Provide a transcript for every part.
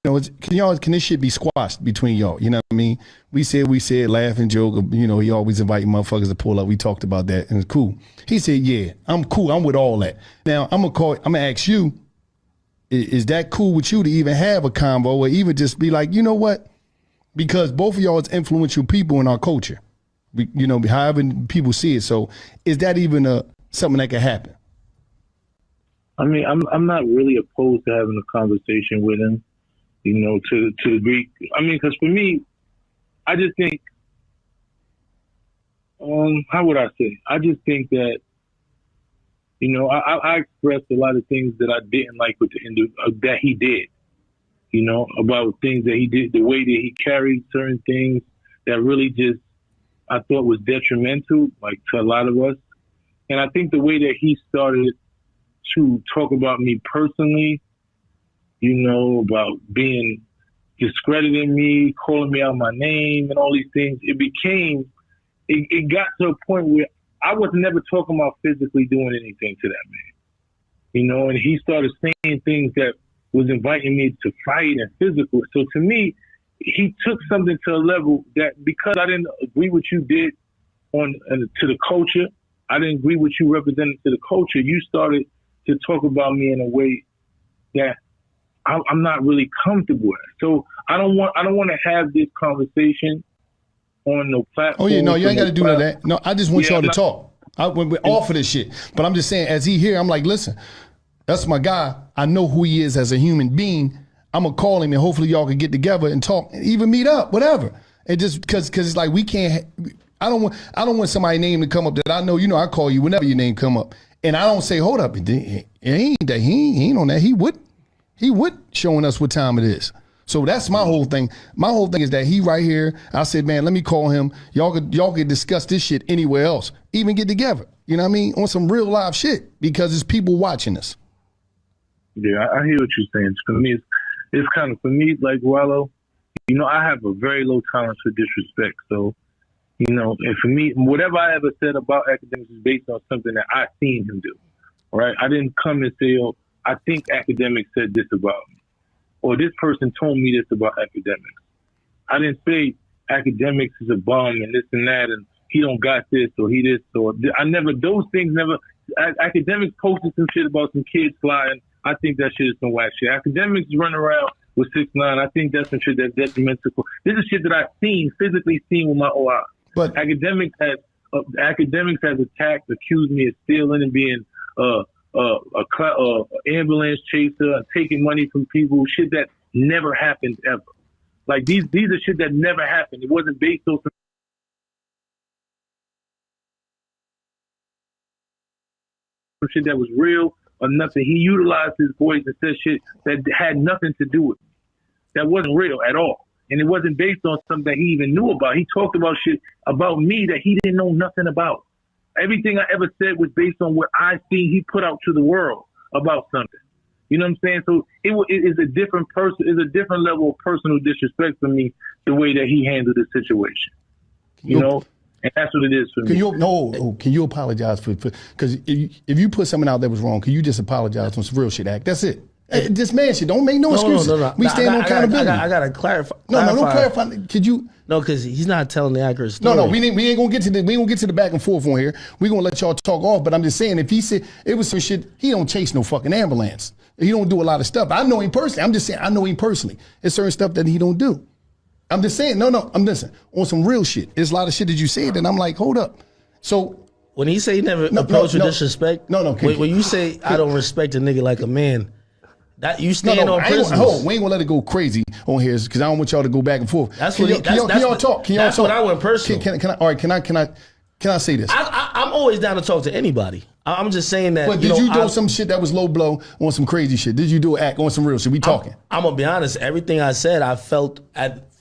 can this shit be squashed between y'all? You know what I mean? We said, laugh and joke. You know, he always invite motherfuckers to pull up. We talked about that, and it's cool. He said, yeah, I'm cool. I'm with all that. Now, I'm gonna ask you, is that cool with you to even have a convo or even just be like, you know what? Because both of y'all is influential people in our culture. You know, however people see it. So is that even something that can happen? I mean, I'm not really opposed to having a conversation with him, you know, to agree. I mean, because for me, I just think, how would I say? I just think that, you know, I expressed a lot of things that I didn't like with that he did, you know, about things that he did, the way that he carried certain things that really just, I thought was detrimental, like to a lot of us. And I think the way that he started to talk about me personally, you know, about being discrediting me, calling me out my name and all these things, it got to a point where I was never talking about physically doing anything to that man, you know, and he started saying things that was inviting me to fight and physical. So to me, he took something to a level that because I didn't agree with you did to the culture, I didn't agree with you representing to the culture, you started to talk about me in a way that I'm not really comfortable with. So I don't want to have this conversation on no platform. Oh yeah, no, you ain't got to do that. No, I just want y'all to talk. We're off of this shit. But I'm just saying, as he here, I'm like, listen, that's my guy. I know who he is as a human being. I'm gonna call him and hopefully y'all can get together and talk, and even meet up, whatever. And just because it's like we can't. I don't want somebody's name to come up that I know. You know, I call you whenever your name come up, and I don't say, hold up, he ain't on that. He would showing us what time it is. So that's my whole thing. My whole thing is that he right here. I said, man, let me call him. Y'all could discuss this shit anywhere else. Even get together. You know what I mean? On some real live shit because there's people watching us. Yeah, I hear what you're saying. For me, it's kind of, for me, like Wallow, you know, I have a very low tolerance for disrespect. So, you know, and for me, whatever I ever said about Akademiks is based on something that I seen him do. Right? I didn't come and say, oh, I think Akademiks said this about me, or this person told me this about Akademiks. I didn't say Akademiks is a bum and this and that, and he don't got this or he this or those things never. Akademiks posted some shit about some kids flying. I think that shit is some whack shit. Academics run around with 6'9". I think that's some shit that's detrimental. This is shit that I've physically seen with my own eyes. But Akademiks has attacked, accused me of stealing and being ambulance chaser, taking money from people, shit that never happened ever. Like these are shit that never happened. It wasn't based on some shit that was real or nothing. He utilized his voice and said shit that had nothing to do with me. That wasn't real at all. And it wasn't based on something that he even knew about. He talked about shit about me that he didn't know nothing about. Everything I ever said was based on what I seen he put out to the world about something. You know what I'm saying? So it is a different person. It's a different level of personal disrespect for me, the way that he handled the situation. You know? And that's what it is for me. Can you apologize for because if you put something out that was wrong, can you just apologize on some real shit act? That's it. This man shit, don't make no excuses. No. We stand on accountability. I gotta clarify. No, don't clarify. Could you? No, because he's not telling the accurate story. No, we ain't gonna get to the back and forth on here. We gonna let y'all talk off. But I'm just saying, if he said it was some shit, he don't chase no fucking ambulance. He don't do a lot of stuff. I know him personally. I'm just saying, I know him personally. It's certain stuff that he don't do. I'm just saying, I'm listening. On some real shit. There's a lot of shit that you said, and I'm like, hold up. So when he say he never approach with disrespect, when you say I don't respect a nigga like a man, that you stand on principles. We ain't gonna let it go crazy on here because I don't want y'all to go back and forth. Can y'all talk? That's what I went personal. Can I say this? I'm always down to talk to anybody. I'm just saying that. But did you do some shit that was low blow on some crazy shit? Did you do an act on some real shit? We talking? I'm gonna be honest. Everything I said, I felt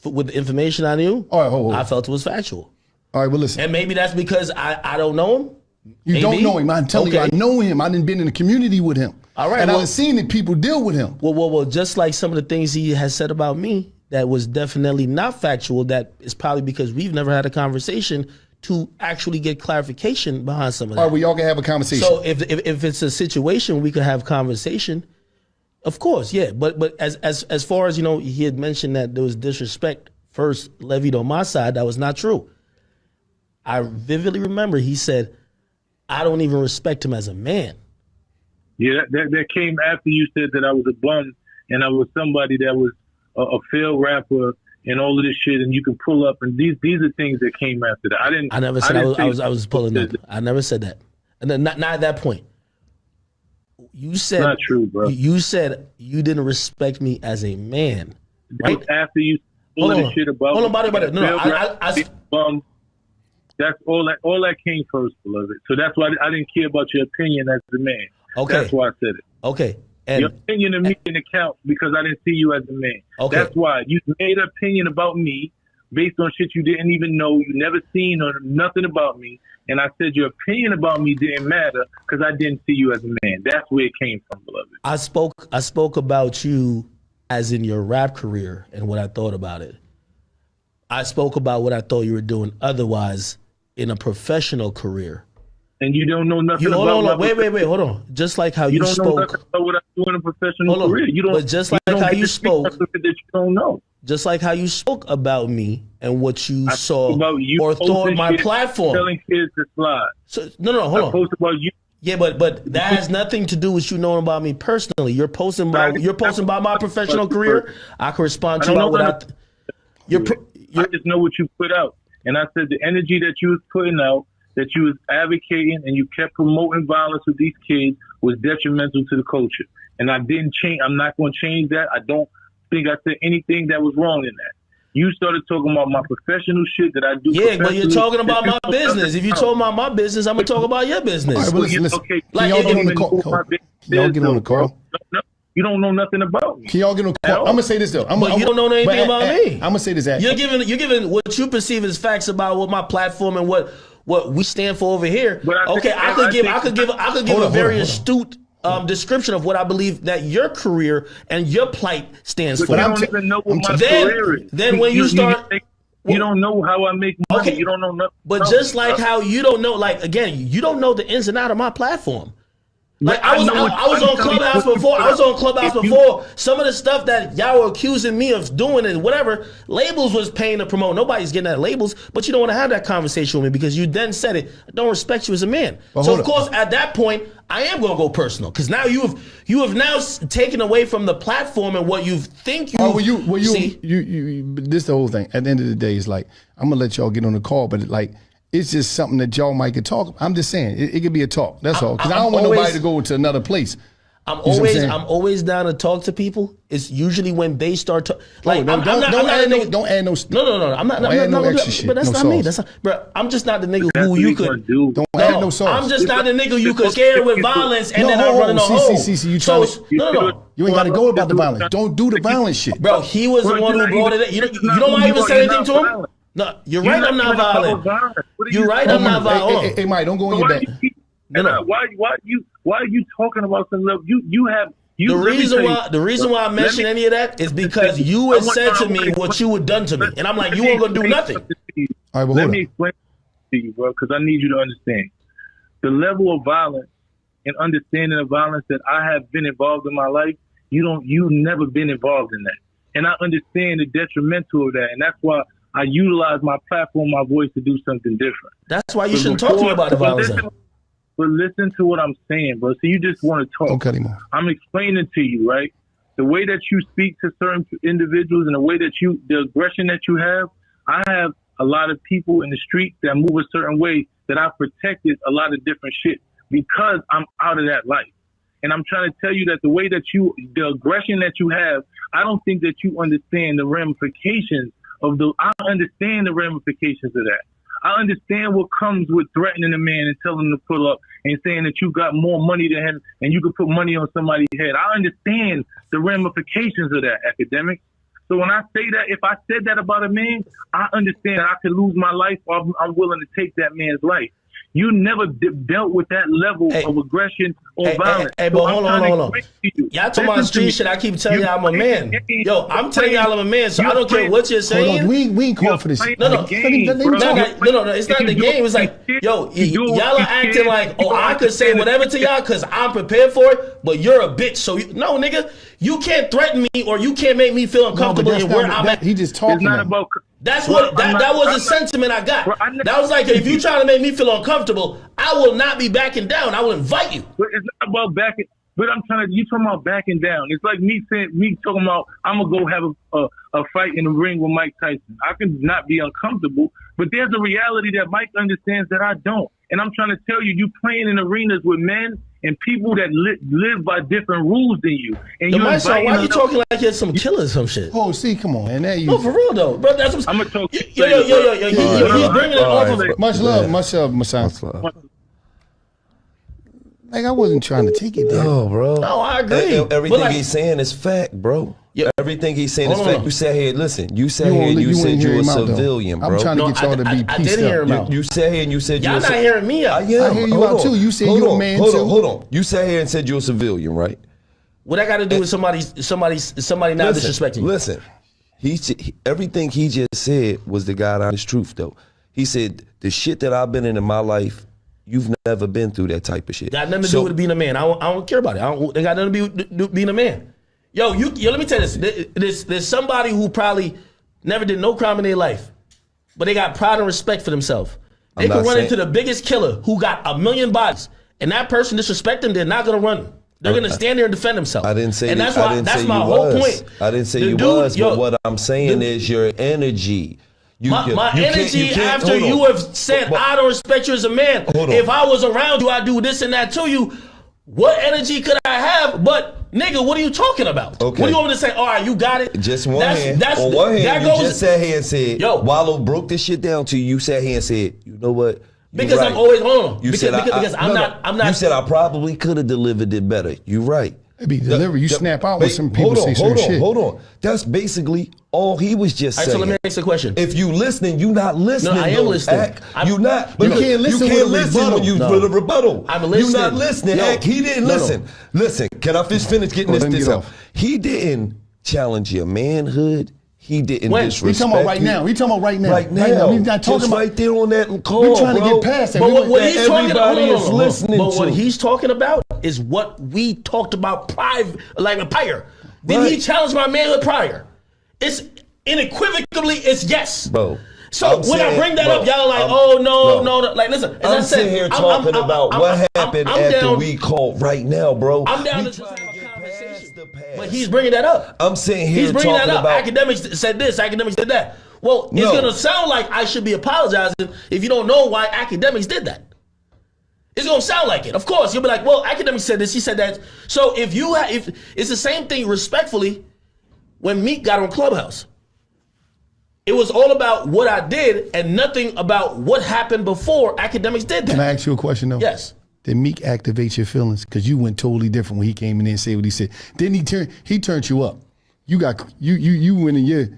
with the information I knew. All right, hold. I felt it was factual. All right, well listen. And maybe that's because I don't know him. You don't know him. I'm telling you, I know him. I done been in the community with him. All right, and I've seen that people deal with him. Well, just like some of the things he has said about me that was definitely not factual. That is probably because we've never had a conversation to actually get clarification behind some of that. All right, well, y'all can have a conversation. So if it's a situation we could have conversation, Of course, yeah. But as far as, you know, he had mentioned that there was disrespect first levied on my side. That was not true. I vividly remember he said, I don't even respect him as a man. Yeah, that came after you said that I was a bum and I was somebody that was a failed rapper and all of this shit, and you can pull up, and these are things that came after that. I never said I was pulling up. I never said that. And then not at that point. You said not true, bro. You said you didn't respect me as a man, right? After you pull this shit about that's all that came first, beloved. So that's why I didn't care about your opinion as a man. Okay, that's why I said it. Okay, and your opinion of me didn't count because I didn't see you as a man. Okay, that's why you made an opinion about me based on shit you didn't even know, you never seen or nothing about me. And I said your opinion about me didn't matter because I didn't see you as a man. That's where it came from, beloved. I spoke about you as in your rap career and what I thought about it. I spoke about what I thought you were doing otherwise in a professional career. And you don't know nothing about wait, hold on. Just like how you spoke. You don't know nothing about what I do in a professional career. You don't, but just like how you spoke. That you don't know. Just like how you spoke about me and what you saw or thought my platform. Telling kids to slide. So, no, hold on. I post about you. Yeah, but that has nothing to do with you knowing about me personally. You're posting about my professional career. I can respond to about what I just know what you put out. And I said the energy that you was putting out, that you was advocating and you kept promoting violence with these kids was detrimental to the culture. And I didn't change. I'm not going to change that. I don't think I said anything that was wrong in that. You started talking about my professional shit that I do. Yeah, but you're talking about my business. If you talk about my business, I'm going to talk about your business. All right, well, listen. Okay. Can y'all get on the call? Can y'all get on the call? You don't know nothing about me. Can y'all get on the call? I'm going to say this, though. But you don't know anything about me. I'm going to say this. You're giving what you perceive as facts about what my platform and what we stand for over here. I could give a very astute description of what I believe that your career and your plight stands for. But I don't even know what my career is. Then when you start... You don't know how I make money. Okay. You don't know nothing. But just like how you don't know, like, again, you don't know the ins and outs of my platform. Like I was on Clubhouse before. I was on Clubhouse before. Some of the stuff that y'all were accusing me of doing and whatever, labels was paying to promote. Nobody's getting that labels, but you don't want to have that conversation with me because you then said it. I don't respect you as a man. Well, so of course, at that point, I am going to go personal because now you have now taken away from the platform and what you think you. See. This is the whole thing. At the end of the day, it's like I'm gonna let y'all get on the call, but it's just something that y'all might could talk. I'm just saying it could be a talk. That's all. Because I don't want nobody to go to another place. I'm always down to talk to people. It's usually when they start to like. Don't add no. No. I'm not. No extra shit. But that's not me. That's not, bro. I'm just not the nigga who you could. Don't add no sauce. I'm just not the nigga you could scare with violence and then I'm running a hole. You trying to? No. You ain't got to go about the violence. Don't do the violence shit, bro. He was the one who brought it. You don't want to even say anything to him. No, you're right. I'm not violent. You're right. I'm not violent. Hey, Mike, don't go in your back. Why are you talking about some love? The reason why I mention any of that is because you had said to me what you had done to me, and I'm like, you weren't gonna do nothing. All right, let me explain to you, bro, because I need you to understand the level of violence and understanding of violence that I have been involved in my life. You've never been involved in that, and I understand the detrimental of that, and that's why I utilize my platform, my voice to do something different. That's why you shouldn't talk to me about the violence. But listen to what I'm saying, bro. So you just want to talk. Don't cut him off. I'm explaining to you, right? The way that you speak to certain individuals and the way that the aggression that you have, I have a lot of people in the street that move a certain way that I've protected a lot of different shit because I'm out of that life. And I'm trying to tell you that the aggression that you have, I don't think that you understand the ramifications I understand the ramifications of that. I understand what comes with threatening a man and telling him to pull up and saying that you got more money than him and you can put money on somebody's head. I understand the ramifications of that, Akademiks. So when I say that, if I said that about a man, I understand I could lose my life or I'm willing to take that man's life. You never dealt with that level of aggression or violence. Hey, but hold on. Y'all talking about street shit. I keep telling y'all I'm a man. Yo, I'm telling y'all I'm a man, so I don't care what you're saying. Hold on, we ain't called for this. No, it's not the game. It's like, yo, y'all are acting like, oh, I could say whatever to y'all because I'm prepared for it, but you're a bitch. So, no, nigga, you can't threaten me or you can't make me feel uncomfortable in where I'm at. He just talking. It's not about... That's what that was the sentiment I got. That was like, if you trying to make me feel uncomfortable, I will not be backing down. I will invite you. But it's not about backing. But you talking about backing down. It's like me talking about I'm gonna go have a fight in the ring with Mike Tyson. I can not be uncomfortable, but there's a reality that Mike understands that I don't. And I'm trying to tell you, you playing in arenas with men and people that live by different rules than you. And you Mysonne, why are you talking like you're some killer or some shit? Oh, see, come on, and that you. No, for real though, bro. That's what I'm gonna talk. He's bringing it off of. Much love, Mysonne. Like I wasn't trying to take it there. No, bro. No, I agree. Everything he's saying is fact, bro. Yeah. Everything he's saying is fact. You sat here, listen. You sat here and you said you're a civilian, bro. I'm trying to get y'all to be peaced up. I didn't hear him out. You sat here and you said y'all not hearing me out. I hear you out too. You said you're a man too. Hold on. You sat here and said you're a civilian, right? What I got to do with somebody not disrespecting you? Listen, everything he just said was the God honest truth, though. He said the shit that I've been in my life. You've never been through that type of shit. Got nothing to do with being a man. I don't care about it. They got nothing to do with being a man. Yo, let me tell you this. There's somebody who probably never did no crime in their life, but they got pride and respect for themselves. They can run into the biggest killer who got 1 million bodies, and that person disrespect them. They're not gonna run. They're gonna stand there and defend themselves. I didn't say. And that's my whole point. I didn't say you was. But what I'm saying is your energy. My energy after you have said I don't respect you as a man. If I was around you, I'd do this and that to you. What energy could I have? But nigga, what are you talking about? Okay. What do you want me to say? All right, you got it. Just on one hand, you just sat here and said, "Yo, Wallow broke this shit down to you." You sat here and said, "You know what?" Because I'm always on. Because I'm not. You said I probably could have delivered it better. You right. Be delivered. You snap out with some people say some shit. Hold on. That's basically all he was just saying. So let me ask you a question. If you listening, you not listening. No, I am listening. You not. You can't listen when you with a rebuttal. I'm listening. You not listening. He didn't listen. Listen. Can I finish getting this off? He didn't challenge your manhood. He didn't disrespect you. We talking about right now. We talking about right now. Right now. We not talking about right there on that call. We're trying to get past that. But what he's talking about is listening to. But what he's talking about is what we talked about prior. Did he challenge my manhood prior? It's unequivocally it's yes. Bro. So when I bring that up, y'all are like, oh no. Like, listen, as I'm I said, sitting here talking about what happened after we called right now, bro. I'm down to just have a conversation. But he's bringing that up. I'm sitting here he's bringing talking that up. about Akademiks said this, Akademiks did that. Well, it's gonna sound like I should be apologizing if you don't know why Akademiks did that. It's gonna sound like it. Of course, you'll be like, well, Akademiks said this, he said that. So if it's the same thing respectfully when Meek got on Clubhouse. It was all about what I did and nothing about what happened before Akademiks did that. Can I ask you a question though? Yes. Did Meek activate your feelings? Because you went totally different when he came in there and said what he said. Didn't he turned you up? You went in your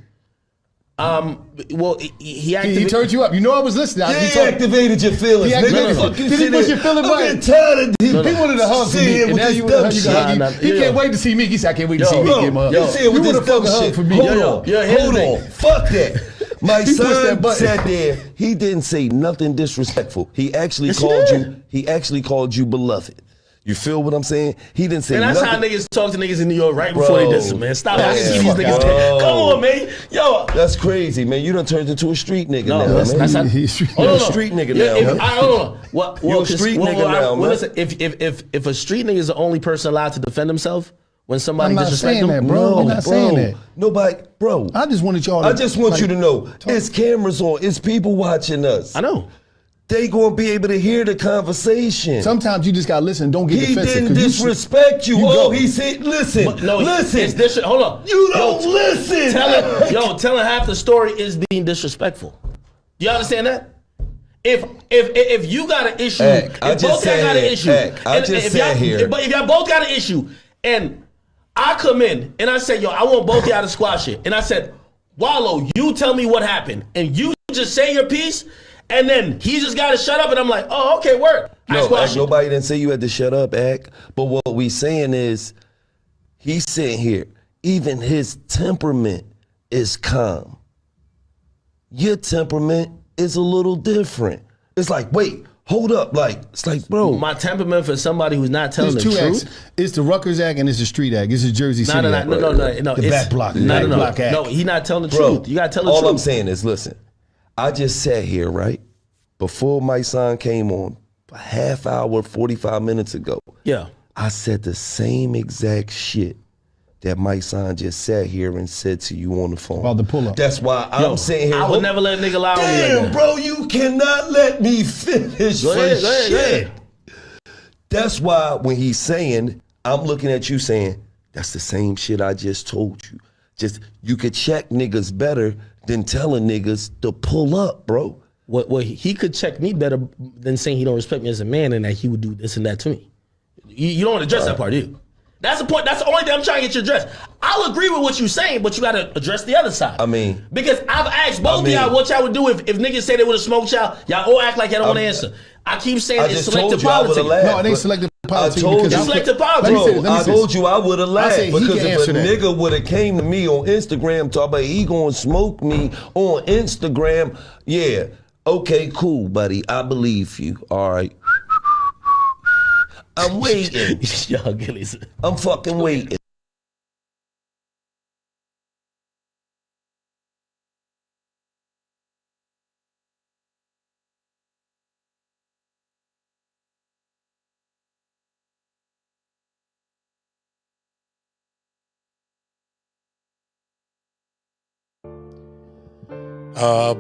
well, he turned you up. You know I was listening. He activated your feelings. Did he push your feelings right? I'm tired of he wanted to hug me. And now you want to hug. He can't wait to see Meek. He said, I can't wait to see Meek give him a hug. You want to fucking hug for me. Hold on. Fuck that. My son sat there. He didn't say nothing disrespectful. He actually called you beloved. You feel what I'm saying? He didn't say nothing. And that's how niggas talk to niggas in New York right before they diss them, man. Stop. I see these niggas. Come on, man. Yo. That's crazy, man. You done turned into a street nigga now, man. You're a street nigga now. I don't know. You're a street nigga now, man. Listen, if a street nigga is the only person allowed to defend himself when somebody disrespects him, that, bro. I'm not saying that. Nobody, bro. I just wanted y'all. I just want you to know, it's cameras on. It's people watching us. I know. They gonna be able to hear the conversation. Sometimes you just gotta listen. Don't get defensive. He didn't disrespect you. He said, listen, listen. Hold on. You don't listen. Telling half the story is being disrespectful. You understand that? If you got an issue, if both y'all got an issue, but if y'all both got an issue, and I come in and I say, yo, I want both y'all to squash it, and I said, Wallow, you tell me what happened, and you just say your piece. And then he just got to shut up, and I'm like, oh, okay, word. No, nobody didn't say you had to shut up, Ak. But what we saying is, he's sitting here. Even his temperament is calm. Your temperament is a little different. It's like, wait, hold up. Like, it's like, bro. My temperament for somebody who's not telling the truth. Acts. It's the Rutgers act and it's the street act. It's the Jersey City act. No. The back block. Block act. No, he's not telling the truth. You got to tell the truth. All I'm saying is, listen, I just sat here, right? Before Mysonne came on, a half hour, 45 minutes ago. Yeah. I said the same exact shit that Mysonne just sat here and said to you on the phone. About the pull-up. That's why I'm sitting here. I would never let a nigga lie on me. Damn, bro, you cannot let me finish Go ahead. That's why when he's saying, I'm looking at you saying, that's the same shit I just told you. Just, you could check niggas better than telling niggas to pull up, bro. Well, he could check me better than saying he don't respect me as a man and that he would do this and that to me. You don't want to address that part, do you? That's the point. That's the only thing I'm trying to get you addressed. I'll agree with what you're saying, but you got to address the other side. I mean, because I've asked both of y'all what y'all would do if niggas say they would have smoked y'all. Y'all all act like y'all don't want to answer. I keep saying it's selective politics. No, it ain't selective politics. It's selective politics. Bro, I told you I would have laughed because if a nigga would have came to me on Instagram talking about he gonna smoke me on Instagram, yeah, okay, cool, buddy, I believe you. All right. I'm waiting. Y'all Gillies. I'm fucking waiting.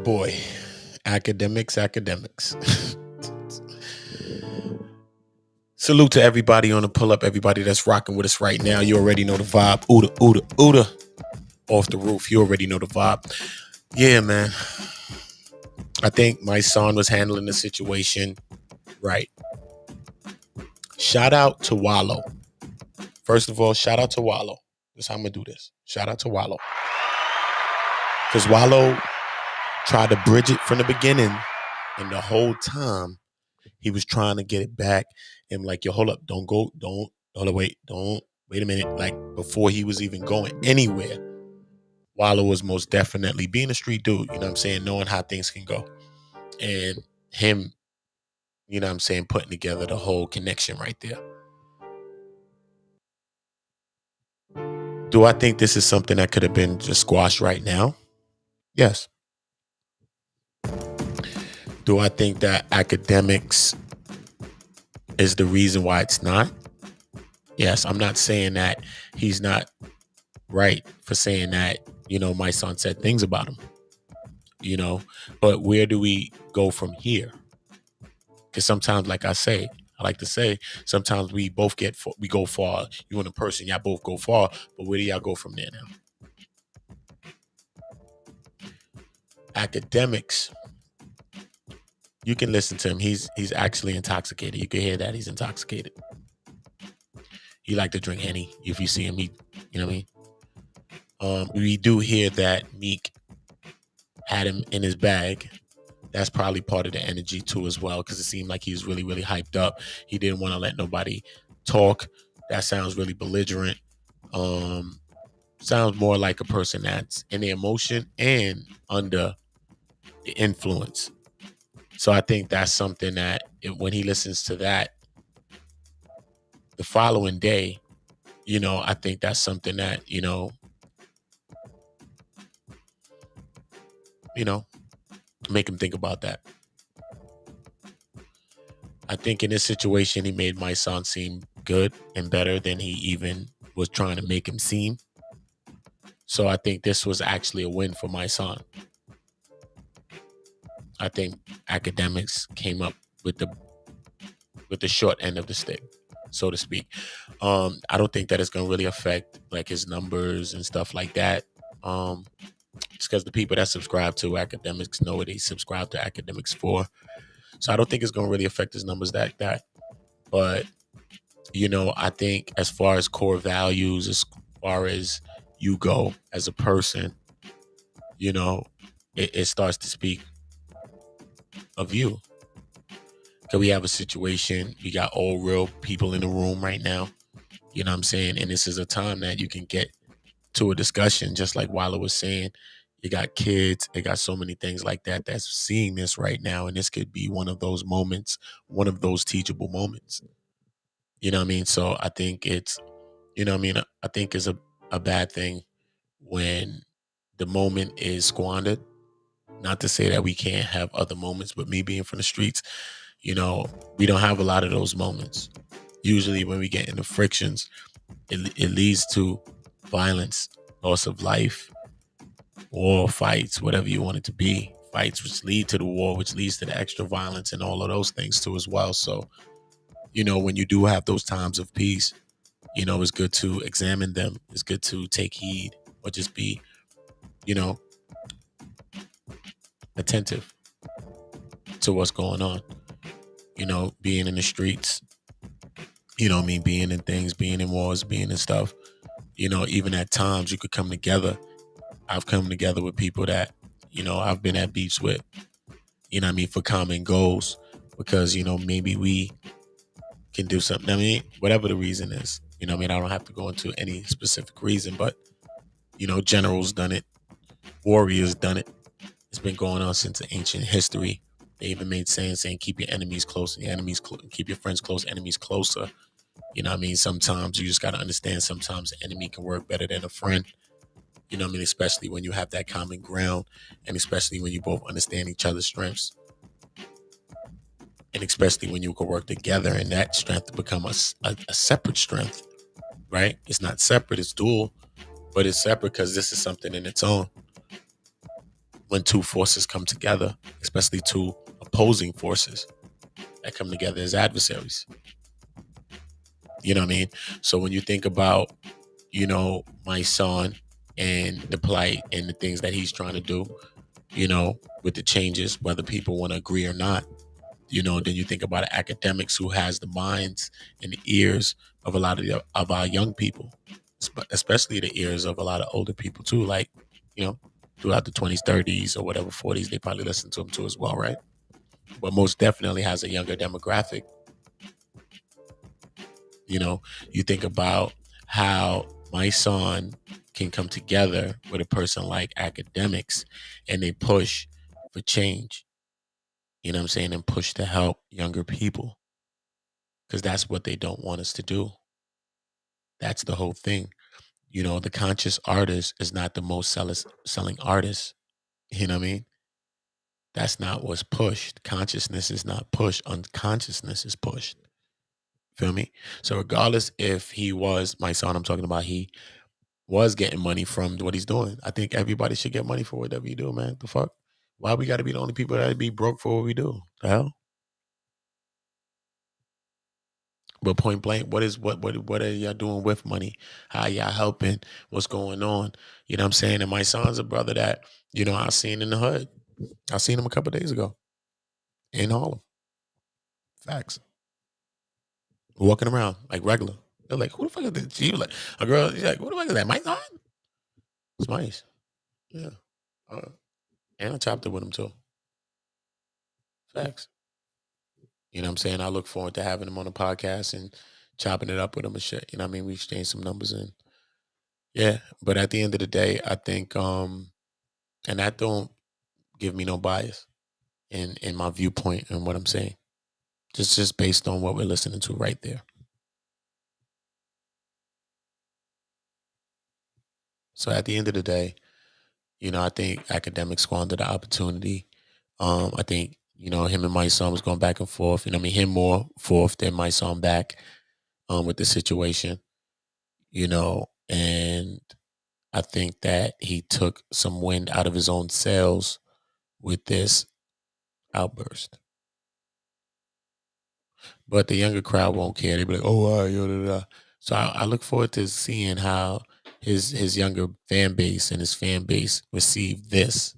Boy, academics. Salute to everybody on the pull up, everybody that's rocking with us right now. You already know the vibe. Ooda. Off the roof. You already know the vibe. Yeah, man. I think Mysonne was handling the situation right. Shout out to Wallow. First of all, shout out to Wallow. That's how I'm going to do this. Shout out to Wallow. Because Wallow tried to bridge it from the beginning, and the whole time he was trying to get it back. And like, yo, hold up, wait a minute. Like, before he was even going anywhere, Wallow was most definitely being a street dude, you know what I'm saying, knowing how things can go. And him, you know what I'm saying, putting together the whole connection right there. Do I think this is something that could have been just squashed right now? Yes. Do I think that Akademiks is the reason why it's not? Yes, I'm not saying that he's not right for saying that, you know, Mysonne said things about him, you know, but where do we go from here? Because sometimes, like I like to say, sometimes we both we go far. You and a person, y'all both go far, but where do y'all go from there now? Akademiks, you can listen to him. He's actually intoxicated. You can hear that he's intoxicated. He like to drink Henny. If you see him, you know what I mean? We do hear that Meek had him in his bag. That's probably part of the energy too as well, because it seemed like he was really, really hyped up. He didn't want to let nobody talk. That sounds really belligerent. Sounds more like a person that's in the emotion and under the influence. So I think that's something that when he listens to that the following day, you know, I think that's something that, you know, make him think about that. I think in this situation, he made Mysonne seem good and better than he even was trying to make him seem. So I think this was actually a win for Mysonne. I think Akademiks came up with the short end of the stick, so to speak. I don't think that it's going to really affect like his numbers and stuff like that. It's because the people that subscribe to Akademiks know what they subscribe to Akademiks for. So I don't think it's going to really affect his numbers that. But, you know, I think as far as core values, as far as you go as a person, you know, it starts to speak of you. Because we have a situation, we got all real people in the room right now. You know what I'm saying? And this is a time that you can get to a discussion, just like Willa was saying. You got kids, it got so many things like that that's seeing this right now. And this could be one of those moments, one of those teachable moments. You know what I mean? So I think it's, you know what I mean? I think it's a bad thing when the moment is squandered. Not to say that we can't have other moments, but me being from the streets, you know, we don't have a lot of those moments. Usually when we get into frictions, it leads to violence, loss of life, war, fights, whatever you want it to be. Fights which lead to the war, which leads to the extra violence and all of those things too as well. So, you know, when you do have those times of peace, you know, it's good to examine them. It's good to take heed or just be, you know, attentive to what's going on. You know, being in the streets, you know what I mean, being in things, being in wars, being in stuff, you know, even at times you could come together. I've come together with people that, you know, I've been at beefs with, you know what I mean, for common goals, because, you know, maybe we can do something. I mean, whatever the reason is, you know what I mean, I don't have to go into any specific reason, but, you know, generals done it, warriors done it. It's been going on since ancient history. They even made saying keep your enemies close, keep your friends close, enemies closer. You know what I mean? Sometimes you just got to understand, sometimes an enemy can work better than a friend. You know what I mean? Especially when you have that common ground, and especially when you both understand each other's strengths. And especially when you can work together and that strength become a separate strength, right? It's not separate, it's dual, but it's separate because this is something in its own. When two forces come together, especially two opposing forces that come together as adversaries. You know what I mean? So when you think about, you know, Mysonne and the plight and the things that he's trying to do, you know, with the changes, whether people want to agree or not, you know, then you think about Akademiks, who has the minds and the ears of a lot of our young people, especially the ears of a lot of older people too, like, you know, throughout the 20s, 30s, or whatever, 40s, they probably listen to him too as well, right? But most definitely has a younger demographic. You know, you think about how Mysonne can come together with a person like Akademiks, and they push for change. You know what I'm saying? And push to help younger people, because that's what they don't want us to do. That's the whole thing. You know, the conscious artist is not the most selling artist. You know what I mean? That's not what's pushed. Consciousness is not pushed. Unconsciousness is pushed. Feel me? So regardless if he was, Mysonne I'm talking about, he was getting money from what he's doing, I think everybody should get money for whatever you do, man. The fuck? Why we got to be the only people that be broke for what we do? The hell? But point blank, what are y'all doing with money? How y'all helping? What's going on? You know what I'm saying? And Mysonne's a brother that, you know, I seen in the hood. I seen him a couple of days ago in Harlem. Facts. Walking around like regular. They're like, who the fuck is this? She was like, a girl, she's like, who the fuck is that? Mysonne? It's nice. Yeah. And I chopped it with him too. Facts. You know what I'm saying? I look forward to having him on the podcast and chopping it up with him and shit. You know what I mean? We exchanged some numbers and yeah. But at the end of the day, I think, and that don't give me no bias in my viewpoint and what I'm saying. Just based on what we're listening to right there. So at the end of the day, you know, I think Akademiks squandered the opportunity. I think, you know, him and Mysonne was going back and forth. You know, I mean, him more forth than Mysonne back with the situation, you know, and I think that he took some wind out of his own sails with this outburst. But the younger crowd won't care. They be like, oh, all right, yo, da, da. So I look forward to seeing how his younger fan base and his fan base receive this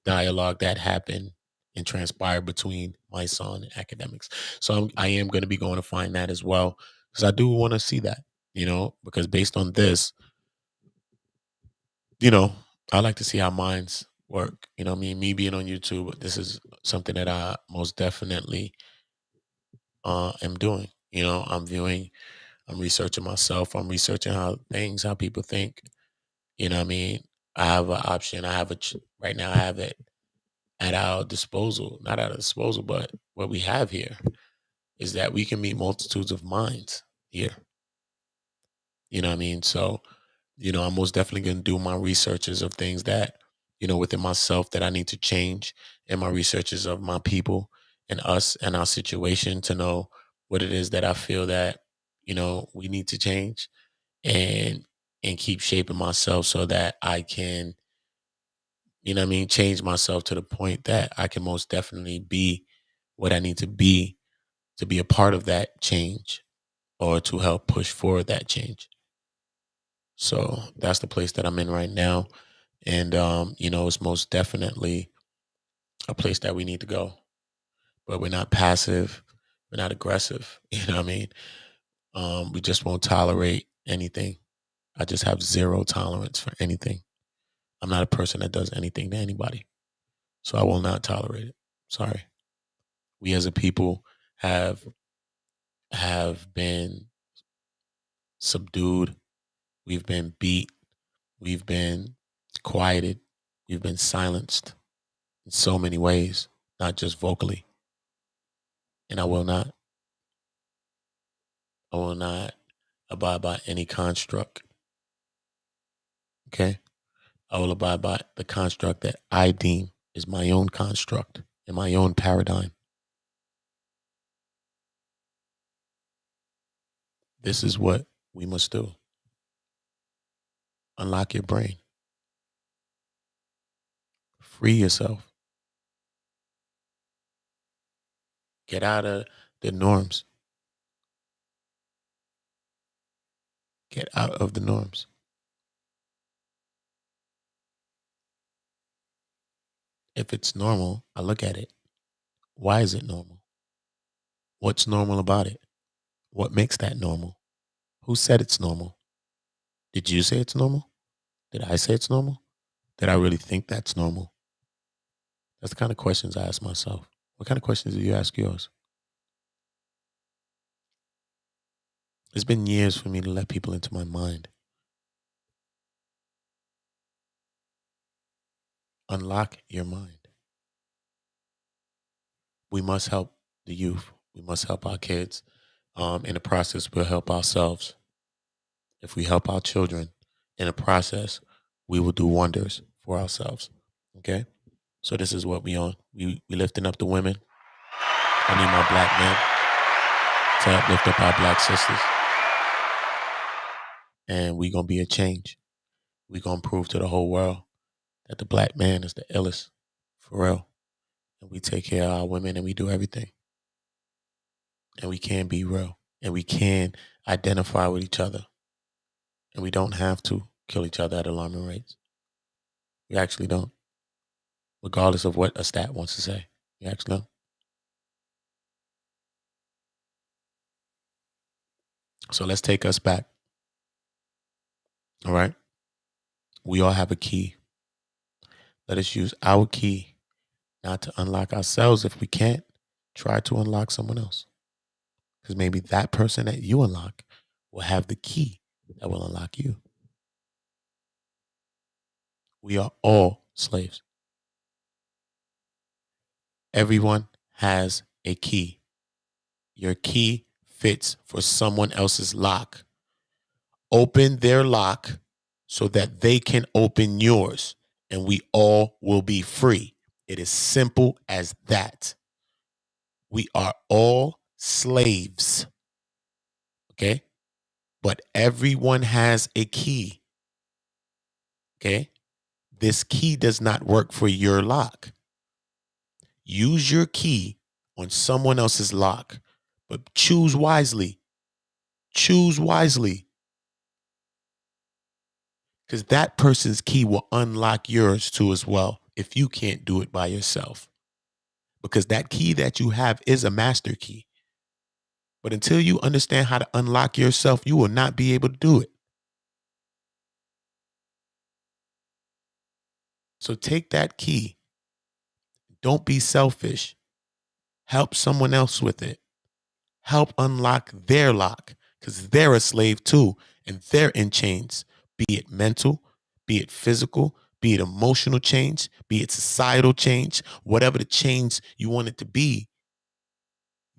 dialogue that happened and transpired between Mysonne and Akademiks. So I am going to be going to find that as well, because I do want to see that, you know, because based on this, you know, I like to see how minds work. You know what I mean? Me being on YouTube, this is something that I most definitely am doing. You know, I'm researching myself. I'm researching how people think. You know what I mean? I have an option. Right now I have it at our disposal, not at our disposal, but what we have here is that we can meet multitudes of minds here. You know what I mean? So, you know, I'm most definitely going to do my researches of things that, you know, within myself that I need to change, and my researches of my people and us and our situation to know what it is that I feel that, you know, we need to change, and keep shaping myself so that I can, you know what I mean, change myself to the point that I can most definitely be what I need to be a part of that change, or to help push forward that change. So that's the place that I'm in right now. And, you know, it's most definitely a place that we need to go. But we're not passive. We're not aggressive. You know what I mean? We just won't tolerate anything. I just have zero tolerance for anything. I'm not a person that does anything to anybody. So I will not tolerate it. Sorry. We as a people have been subdued. We've been beat. We've been quieted. We've been silenced in so many ways, not just vocally. And I will not abide by any construct. Okay? I will abide by the construct that I deem is my own construct and my own paradigm. This is what we must do. Unlock your brain. Free yourself. Get out of the norms. Get out of the norms. If it's normal, I look at it. Why is it normal? What's normal about it? What makes that normal? Who said it's normal? Did you say it's normal? Did I say it's normal? Did I really think that's normal? That's the kind of questions I ask myself. What kind of questions do you ask yours? It's been years for me to let people into my mind. Unlock your mind. We must help the youth. We must help our kids. In the process, we'll help ourselves. If we help our children in the process, we will do wonders for ourselves. Okay? So this is what we on. We lifting up the women. I need my black men to help lift up our black sisters. And we going to be a change. We going to prove to the whole world that the black man is the illest, for real. And we take care of our women, and we do everything. And we can be real. And we can identify with each other. And we don't have to kill each other at alarming rates. We actually don't. Regardless of what a stat wants to say. We actually don't. So let's take us back. All right? We all have a key. Let us use our key not to unlock ourselves. If we can't, try to unlock someone else. Because maybe that person that you unlock will have the key that will unlock you. We are all slaves. Everyone has a key. Your key fits for someone else's lock. Open their lock so that they can open yours, and we all will be free. It is simple as that. We are all slaves. Okay? But everyone has a key. Okay? This key does not work for your lock. Use your key on someone else's lock, but choose wisely. Choose wisely. Because that person's key will unlock yours too as well if you can't do it by yourself. Because that key that you have is a master key. But until you understand how to unlock yourself, you will not be able to do it. So take that key. Don't be selfish. Help someone else with it. Help unlock their lock, because they're a slave too, and they're in chains, be it mental, be it physical, be it emotional change, be it societal change, whatever the change you want it to be,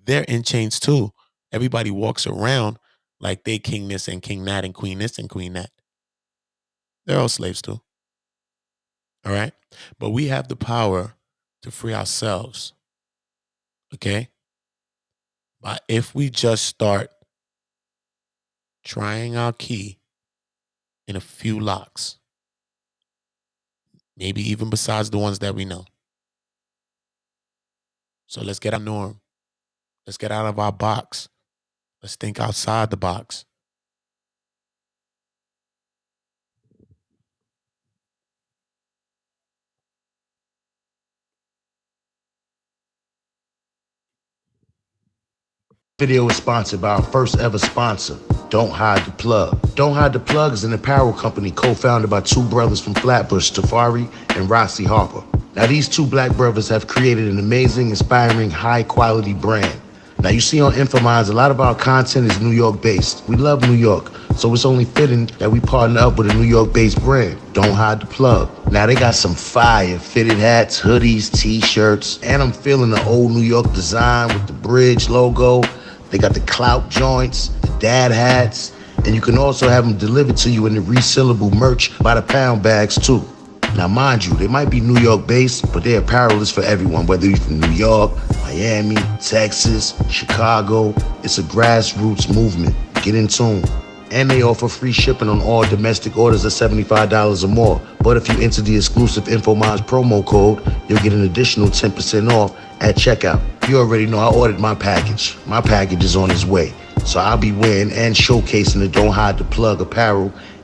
they're in chains too. Everybody walks around like they king this and king that and queen this and queen that. They're all slaves too. All right? But we have the power to free ourselves. Okay? But if we just start trying our key in a few locks, maybe even besides the ones that we know. So let's get our norm. Let's get out of our box. Let's think outside the box. Video is sponsored by our first ever sponsor, Don't Hide the Plug. Don't Hide the Plug is an apparel company co-founded by two brothers from Flatbush, Tafari and Rossi Harper. Now these two black brothers have created an amazing, inspiring, high-quality brand. Now you see on Infominds, a lot of our content is New York based. We love New York, so it's only fitting that we partner up with a New York based brand, Don't Hide the Plug. Now they got some fire fitted hats, hoodies, t-shirts, and I'm feeling the old New York design with the bridge logo. They got the clout joints, the dad hats, and you can also have them delivered to you in the resealable merch by the pound bags too. Now mind you, they might be New York based, but their apparel is for everyone, whether you're from New York, Miami, Texas, Chicago. It's a grassroots movement. Get in tune. And they offer free shipping on all domestic orders of $75 or more. But if you enter the exclusive Infominds promo code, you'll get an additional 10% off at checkout. You already know I ordered my package. My package is on its way. So I'll be wearing and showcasing the Don't Hide the Plug apparel